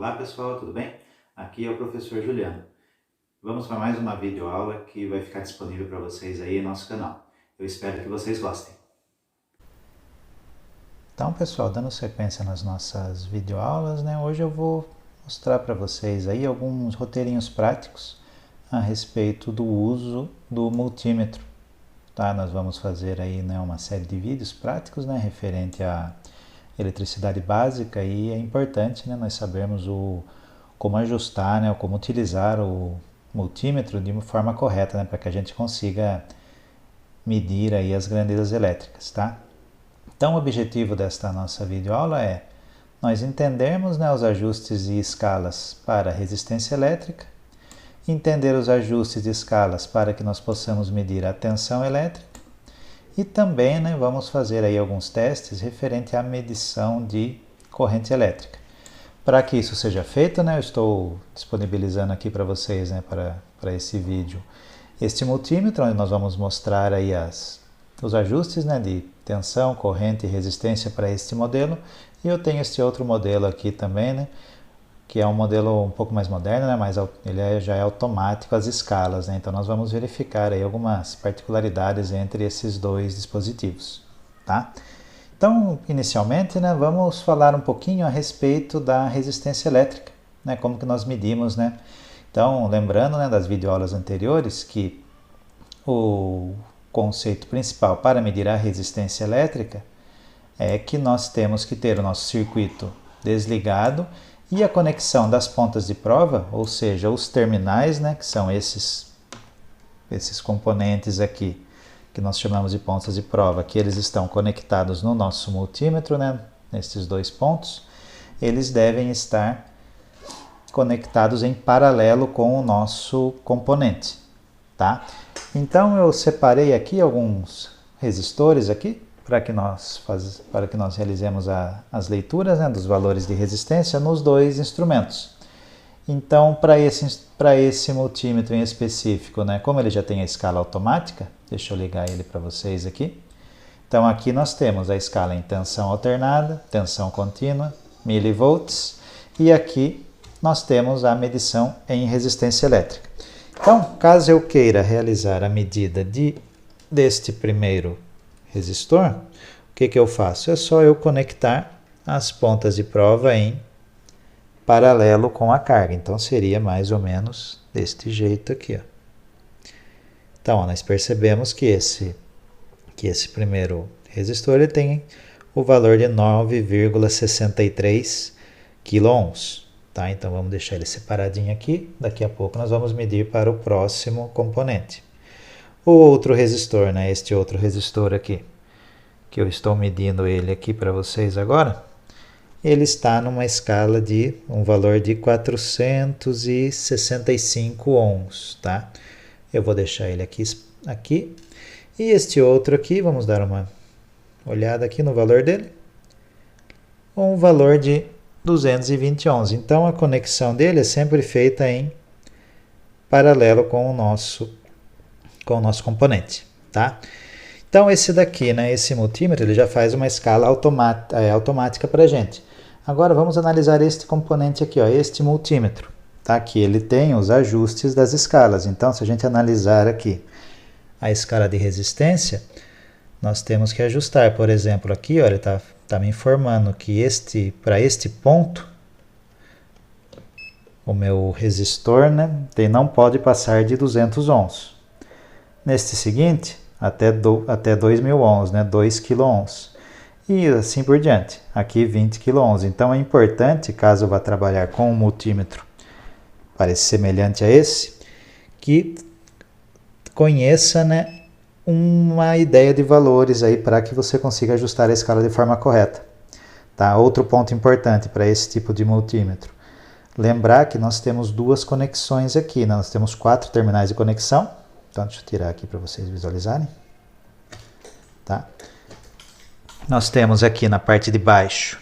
Olá pessoal, tudo bem? Aqui é o professor Juliano. Vamos para mais uma videoaula que vai ficar disponível para vocês aí em nosso canal. Eu espero que vocês gostem. Então pessoal, dando sequência nas nossas videoaulas, hoje eu vou mostrar para vocês aí alguns roteirinhos práticos a respeito do uso do multímetro. Tá? Nós vamos fazer aí uma série de vídeos práticos referente à eletricidade básica e é importante nós sabermos como ajustar, ou como utilizar o multímetro de uma forma correta, para que a gente consiga medir aí as grandezas elétricas, tá? Então o objetivo desta nossa videoaula é nós entendermos os ajustes e escalas para resistência elétrica, entender os ajustes de escalas para que nós possamos medir a tensão elétrica e também vamos fazer aí alguns testes referente à medição de corrente elétrica. Para que isso seja feito, eu estou disponibilizando aqui para vocês, para esse vídeo, este multímetro, onde nós vamos mostrar aí os ajustes de tensão, corrente e resistência para este modelo. E eu tenho este outro modelo aqui também, que é um modelo um pouco mais moderno, mas ele já é automático as escalas, Então nós vamos verificar aí algumas particularidades entre esses dois dispositivos, tá? Então, inicialmente, vamos falar um pouquinho a respeito da resistência elétrica, como que nós medimos, Então, lembrando das videoaulas anteriores que o conceito principal para medir a resistência elétrica é que nós temos que ter o nosso circuito desligado e a conexão das pontas de prova, ou seja, os terminais, que são esses componentes aqui, que nós chamamos de pontas de prova, que eles estão conectados no nosso multímetro, nesses dois pontos, eles devem estar conectados em paralelo com o nosso componente, tá? Então eu separei aqui alguns resistores aqui, para que nós realizemos as leituras dos valores de resistência nos dois instrumentos. Então, para esse multímetro em específico, como ele já tem a escala automática, deixa eu ligar ele para vocês aqui. Então, aqui nós temos a escala em tensão alternada, tensão contínua, milivolts, e aqui nós temos a medição em resistência elétrica. Então, caso eu queira realizar a medida deste primeiro resistor, o que eu faço? É só eu conectar as pontas de prova em paralelo com a carga. Então, seria mais ou menos deste jeito aqui. Então, nós percebemos que esse primeiro resistor ele tem o valor de 9,63 kΩ. Tá? Então, vamos deixar ele separadinho aqui. Daqui a pouco nós vamos medir para o próximo componente. O outro resistor, este outro resistor aqui, que eu estou medindo ele aqui para vocês agora, ele está numa escala de um valor de 465 ohms, tá? Eu vou deixar ele aqui. E este outro aqui, vamos dar uma olhada aqui no valor dele. Um valor de 220 ohms. Então, a conexão dele é sempre feita em paralelo com o nosso componente, tá? Então, esse daqui, esse multímetro, ele já faz uma escala automática para a gente. Agora, vamos analisar este componente aqui, este multímetro, tá? Que ele tem os ajustes das escalas. Então, se a gente analisar aqui a escala de resistência, nós temos que ajustar. Por exemplo, aqui, ele está me informando que para este ponto, o meu resistor, ele não pode passar de 200 ohms. Neste seguinte, até 2.000 ohms, 2 kΩ. E assim por diante. Aqui 20 kΩ. Então é importante, caso vá trabalhar com um multímetro parece semelhante a esse, que conheça uma ideia de valores aí para que você consiga ajustar a escala de forma correta. Tá? Outro ponto importante para esse tipo de multímetro. Lembrar que nós temos duas conexões aqui. Nós temos 4 terminais de conexão. Então, deixa eu tirar aqui para vocês visualizarem. Tá? Nós temos aqui na parte de baixo,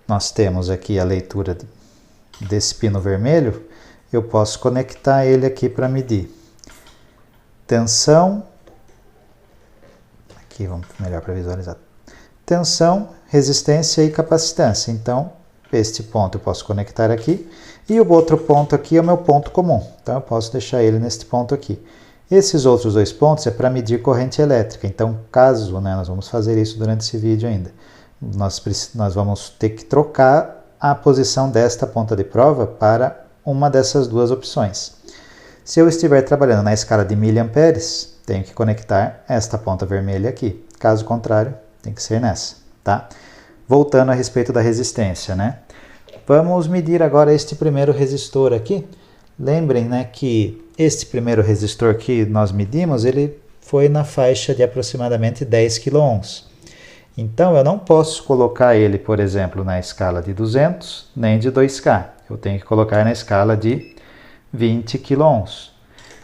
nós temos aqui a leitura desse pino vermelho. Eu posso conectar ele aqui para medir tensão. Aqui vamos melhor para visualizar. Tensão, resistência e capacitância. Então, este ponto eu posso conectar aqui, e o outro ponto aqui é o meu ponto comum, então eu posso deixar ele neste ponto aqui. Esses outros dois pontos é para medir corrente elétrica, então caso, nós vamos fazer isso durante esse vídeo ainda, nós vamos ter que trocar a posição desta ponta de prova para uma dessas duas opções. Se eu estiver trabalhando na escala de miliamperes, tenho que conectar esta ponta vermelha aqui, caso contrário, tem que ser nessa, tá? Voltando a respeito da resistência, Vamos medir agora este primeiro resistor aqui. Lembrem, que este primeiro resistor que nós medimos, ele foi na faixa de aproximadamente 10 kΩ. Então, eu não posso colocar ele, por exemplo, na escala de 200, nem de 2K. Eu tenho que colocar na escala de 20 kΩ.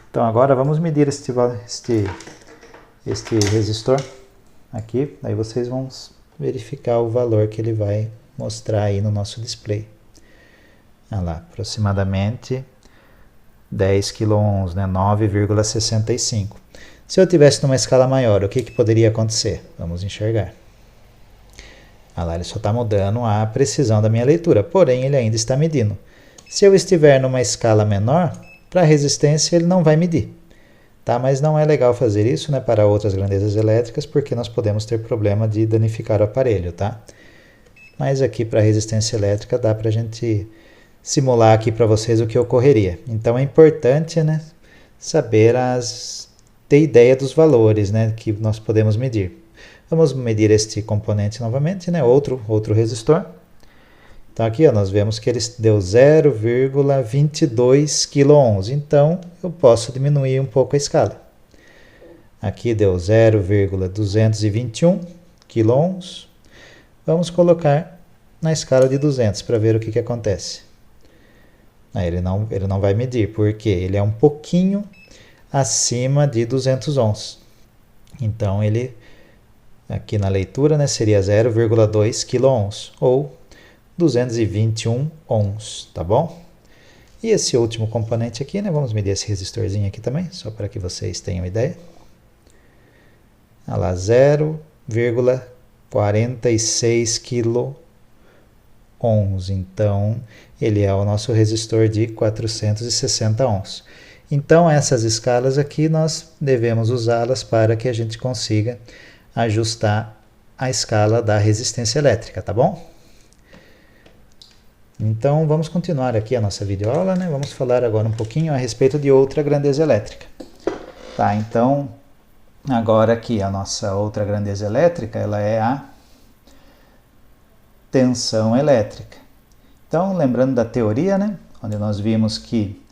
Então, agora vamos medir este resistor aqui. Aí vocês vão verificar o valor que ele vai mostrar aí no nosso display. Olha lá, aproximadamente 10 kΩ, 9,65. Se eu tivesse numa escala maior, o que poderia acontecer? Vamos enxergar. Olha lá, ele só está mudando a precisão da minha leitura, porém ele ainda está medindo. Se eu estiver numa escala menor, para a resistência ele não vai medir. Tá? Mas não é legal fazer isso para outras grandezas elétricas, porque nós podemos ter problema de danificar o aparelho. Tá? Mas aqui para a resistência elétrica dá para a gente simular aqui para vocês o que ocorreria. Então é importante saber ter ideia dos valores que nós podemos medir. Vamos medir este componente novamente, outro resistor. Então aqui nós vemos que ele deu 0,22 kΩ, então eu posso diminuir um pouco a escala. Aqui deu 0,221 kΩ. Vamos colocar na escala de 200 para ver o que acontece. Ele não vai medir, porque ele é um pouquinho acima de 200 ohms. Então, ele, aqui na leitura, seria 0,2 kΩ, ou 221 ohms, tá bom? E esse último componente aqui, vamos medir esse resistorzinho aqui também, só para que vocês tenham ideia. Olha lá, 0,46 kΩ. Então, ele é o nosso resistor de 460 ohms. Então, essas escalas aqui, nós devemos usá-las para que a gente consiga ajustar a escala da resistência elétrica, tá bom? Então, vamos continuar aqui a nossa videoaula, Vamos falar agora um pouquinho a respeito de outra grandeza elétrica. Tá, então, agora aqui a nossa outra grandeza elétrica, ela é a tensão elétrica. Então, lembrando da teoria, onde nós vimos que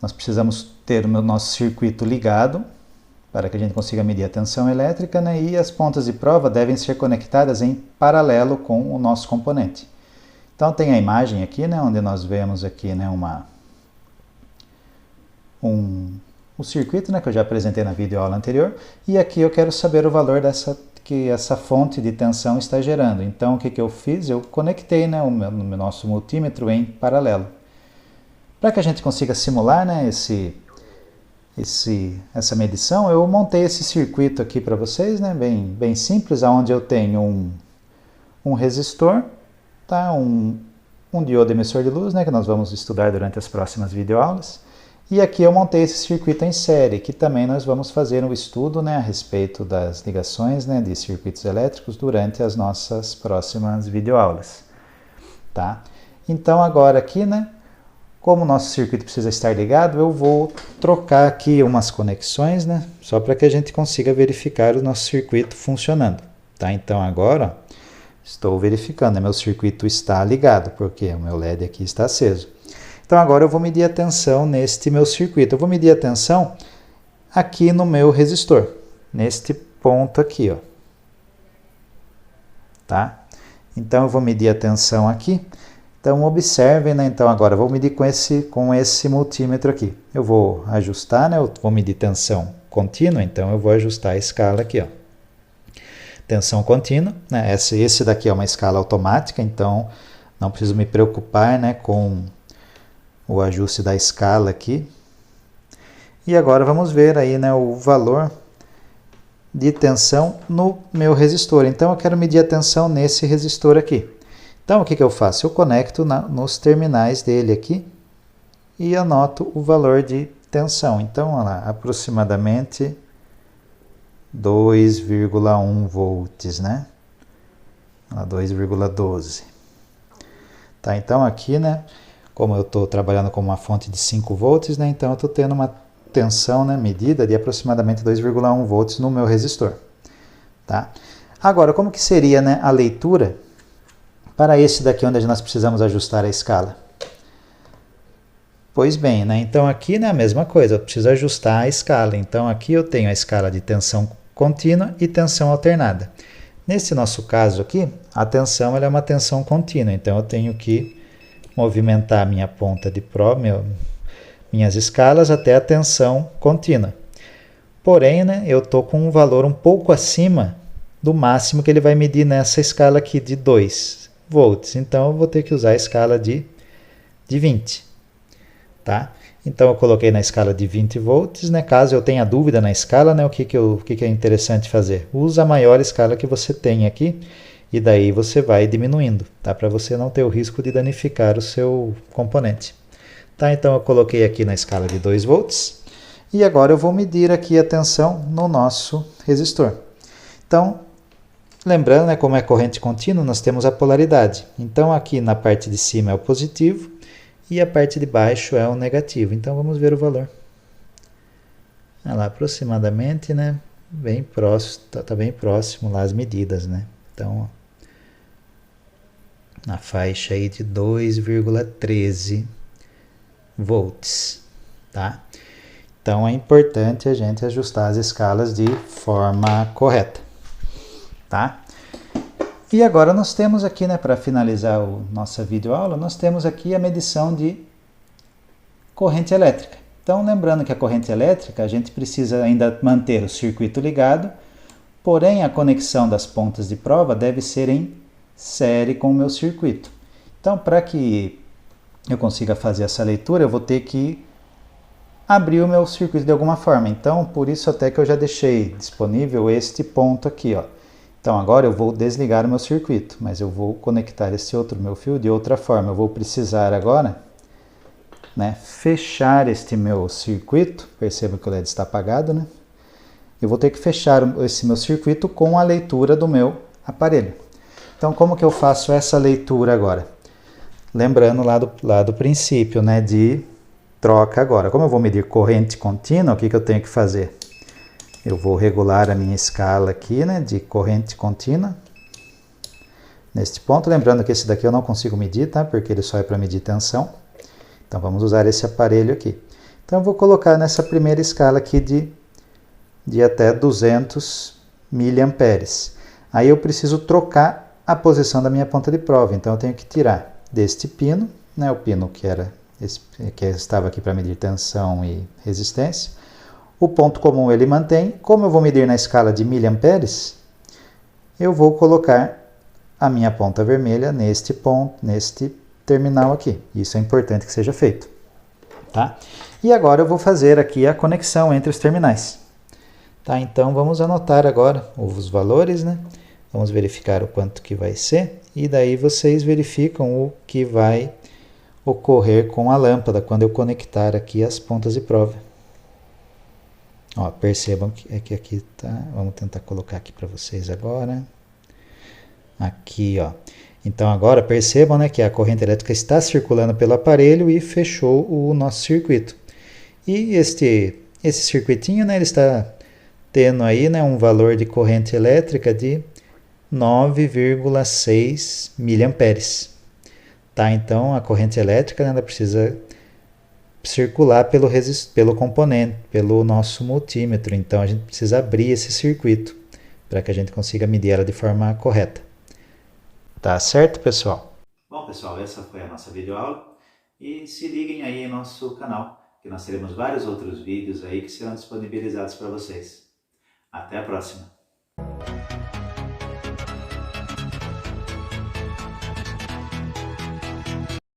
nós precisamos ter o nosso circuito ligado para que a gente consiga medir a tensão elétrica, e as pontas de prova devem ser conectadas em paralelo com o nosso componente. Então, tem a imagem aqui, onde nós vemos aqui o circuito, que eu já apresentei na videoaula anterior, e aqui eu quero saber o valor que essa fonte de tensão está gerando. Então, o que eu fiz? Eu conectei o nosso multímetro em paralelo. Para que a gente consiga simular essa medição, eu montei esse circuito aqui para vocês, bem simples, onde eu tenho um resistor, tá? um diodo emissor de luz, que nós vamos estudar durante as próximas videoaulas. E aqui eu montei esse circuito em série, que também nós vamos fazer um estudo a respeito das ligações de circuitos elétricos durante as nossas próximas videoaulas. Tá? Então agora aqui, como o nosso circuito precisa estar ligado, eu vou trocar aqui umas conexões, só para que a gente consiga verificar o nosso circuito funcionando. Tá? Então agora, estou verificando, meu circuito está ligado, porque o meu LED aqui está aceso. Então agora eu vou medir a tensão neste meu circuito. Eu vou medir a tensão aqui no meu resistor, neste ponto aqui, Tá? Então eu vou medir a tensão aqui. Então observem, então agora eu vou medir com esse multímetro aqui. Eu vou ajustar, eu vou medir tensão contínua, então eu vou ajustar a escala aqui, Tensão contínua, esse daqui é uma escala automática, então não preciso me preocupar, com o ajuste da escala aqui. E agora vamos ver aí, o valor de tensão no meu resistor. Então eu quero medir a tensão nesse resistor aqui. Então, o que eu faço? Eu conecto nos terminais dele aqui e anoto o valor de tensão. Então, olha lá, aproximadamente 2,1 volts, né? 2,12. Tá, então aqui, né, como eu estou trabalhando com uma fonte de 5 volts, né, então eu estou tendo uma tensão, né, medida de aproximadamente 2,1 volts no meu resistor. Tá? Agora, como que seria, né, a leitura para esse daqui onde nós precisamos ajustar a escala? Pois bem, né, então aqui, né, a mesma coisa, eu preciso ajustar a escala. Então aqui eu tenho a escala de tensão contínua e tensão alternada. Nesse nosso caso aqui, a tensão ela é uma tensão contínua, então eu tenho que movimentar minha ponta de prova, minhas escalas até a tensão contínua. Porém, né, eu estou com um valor um pouco acima do máximo que ele vai medir nessa escala aqui de 2 volts. Então, eu vou ter que usar a escala de 20. Tá? Então, eu coloquei na escala de 20 volts. Né? Caso eu tenha dúvida na escala, né, o que é interessante fazer? Usa a maior escala que você tem aqui e daí você vai diminuindo, tá? Para você não ter o risco de danificar o seu componente. Tá? Então, eu coloquei aqui na escala de 2 volts. E agora eu vou medir aqui a tensão no nosso resistor. Então, lembrando, né, como é corrente contínua, nós temos a polaridade. Então, aqui na parte de cima é o positivo e a parte de baixo é o negativo. Então, vamos ver o valor. Olha lá, aproximadamente, né, bem próximo, tá bem próximo lá as medidas, né? Então, ó, na faixa aí de 2,13 volts, tá? Então, é importante a gente ajustar as escalas de forma correta, tá? E agora nós temos aqui, né, para finalizar a nossa videoaula, nós temos aqui a medição de corrente elétrica. Então, lembrando que a corrente elétrica, a gente precisa ainda manter o circuito ligado, porém a conexão das pontas de prova deve ser em série com o meu circuito. Então, para que eu consiga fazer essa leitura, eu vou ter que abrir o meu circuito de alguma forma. Então, por isso até que eu já deixei disponível este ponto aqui, ó. Então, agora eu vou desligar o meu circuito, mas eu vou conectar esse outro meu fio de outra forma. Eu vou precisar agora, né, fechar este meu circuito. Perceba que o LED está apagado, né? Eu vou ter que fechar esse meu circuito com a leitura do meu aparelho. Então, como que eu faço essa leitura agora? Lembrando lá do princípio, né, de troca agora. Como eu vou medir corrente contínua, o que eu tenho que fazer? Eu vou regular a minha escala aqui, né, de corrente contínua. Neste ponto, lembrando que esse daqui eu não consigo medir, tá? Porque ele só é para medir tensão. Então, vamos usar esse aparelho aqui. Então, eu vou colocar nessa primeira escala aqui de até 200 miliamperes. Aí eu preciso trocar a posição da minha ponta de prova. Então, eu tenho que tirar deste pino, né, o pino que estava aqui para medir tensão e resistência. O ponto comum ele mantém. Como eu vou medir na escala de miliamperes, eu vou colocar a minha ponta vermelha neste ponto, neste terminal aqui. Isso é importante que seja feito, tá? E agora eu vou fazer aqui a conexão entre os terminais. Tá? Então vamos anotar agora os valores, né? Vamos verificar o quanto que vai ser e daí vocês verificam o que vai ocorrer com a lâmpada quando eu conectar aqui as pontas de prova. Ó, percebam que aqui tá, vamos tentar colocar aqui para vocês agora. Aqui, ó. Então agora percebam, né, que a corrente elétrica está circulando pelo aparelho e fechou o nosso circuito. E esse circuitinho, né, ele está tendo aí, né, um valor de corrente elétrica de 9,6 miliamperes. Tá? Então a corrente elétrica, né, ela precisa circular pelo componente, pelo nosso multímetro. Então a gente precisa abrir esse circuito para que a gente consiga medir ela de forma correta. Tá certo, pessoal? Bom, pessoal, essa foi a nossa videoaula. E se liguem aí em nosso canal, que nós teremos vários outros vídeos aí que serão disponibilizados para vocês. Até a próxima!